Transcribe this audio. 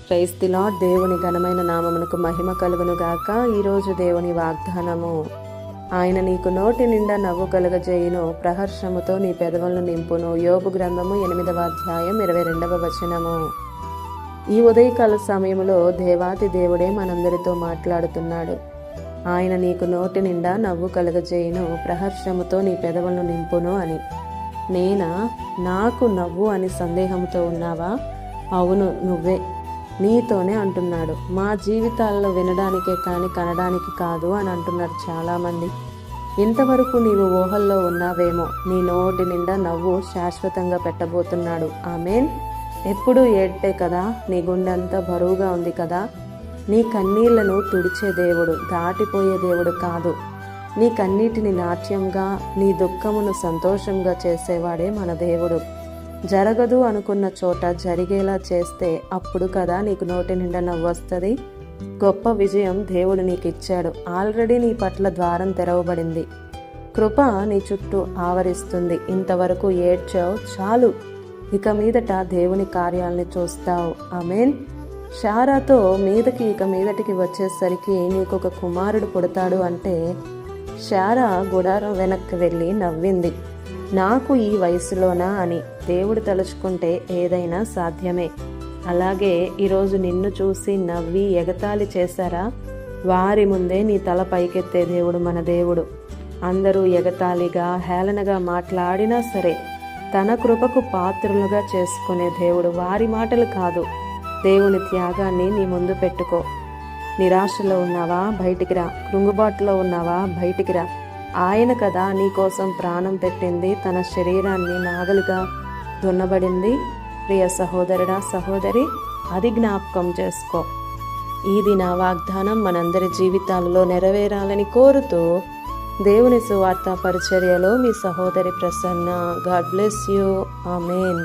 Praise the lord. దేవుని ఘనమైన నామమునకు మహిమ కలుగును గాక. ఈరోజు దేవుని వాగ్దానము, ఆయన నీకు నోటి నిండా నవ్వు కలుగజేయును, ప్రహర్షముతో నీ పెదవులను నింపును. యోబు గ్రంథము 8వ అధ్యాయం 22వ వచనము. ఈ ఉదయకాల సమయంలో దేవాతి దేవుడే మనందరితో మాట్లాడుతున్నాడు. ఆయన నీకు నోటి నిండా నవ్వు కలుగజేయును, ప్రహర్షముతో నీ పెదవులను నింపును అని. నేనా? నాకు నవ్వు అని సందేహంతో ఉన్నావా? అవును, నువ్వే. నీతోనే అంటున్నాడు. మా జీవితాల్లో వినడానికే కానీ కనడానికి కాదు అని అంటున్నారు చాలామంది. ఇంతవరకు నీవు ఊహల్లో ఉన్నావేమో. నీ నోటి నిండా నవ్వు శాశ్వతంగా పెట్టబోతున్నాడు. ఆమేన్. ఎప్పుడూ ఏడ్పే కదా, నీ గుండె అంతా బరువుగా ఉంది కదా. నీ కన్నీళ్లను తుడిచే దేవుడు, దాటిపోయే దేవుడు కాదు. నీ కన్నీటిని నాట్యంగా, నీ దుఃఖమును సంతోషంగా చేసేవాడే మన దేవుడు. జరగదు అనుకున్న చోట జరిగేలా చేస్తే అప్పుడు కదా నీకు నోటి నిండా నవ్వు వస్తుంది. గొప్ప విజయం దేవుడు నీకు ఇచ్చాడు. ఆల్రెడీ నీ పట్ల ద్వారం తెరవబడింది. కృప నీ చుట్టూ ఆవరిస్తుంది. ఇంతవరకు ఏడ్చావు, చాలు. ఇక మీదట దేవుని కార్యాలని చూస్తావు. ఆమేన్. శారాతో మీదకి ఇక మీదటికి వచ్చేసరికి నీకొక కుమారుడు పుడతాడు అంటే శారా గుడారం వెనక్కి వెళ్ళి నవ్వింది. నాకు ఈ వయసులోనా అని. దేవుడు తలుచుకుంటే ఏదైనా సాధ్యమే. అలాగే ఈరోజు నిన్ను చూసి నవ్వి ఎగతాళి చేశారా? వారి ముందే నీ తల పైకెత్తే దేవుడు మన దేవుడు. అందరూ ఎగతాళిగా హేళనగా మాట్లాడినా సరే తన కృపకు పాత్రులుగా చేసుకునే దేవుడు. వారి మాటలు కాదు, దేవుని త్యాగాన్ని నీ ముందు పెట్టుకో. నిరాశలో ఉన్నావా? బయటికి రా. కృంగుబాటులో ఉన్నావా? బయటికి రా. ఆయన కదా నీ కోసం ప్రాణం పెట్టింది, తన శరీరాన్ని నాగలిగా దున్నబడింది. ప్రియ సహోదరుడా, సహోదరి, అది జ్ఞాపకం చేసుకో. ఇది నా వాగ్దానం మనందరి జీవితాలలో నెరవేరాలని కోరుతూ దేవుని సువార్త పరిచర్యలో మీ సహోదరి Prasanna. God bless you. Amen.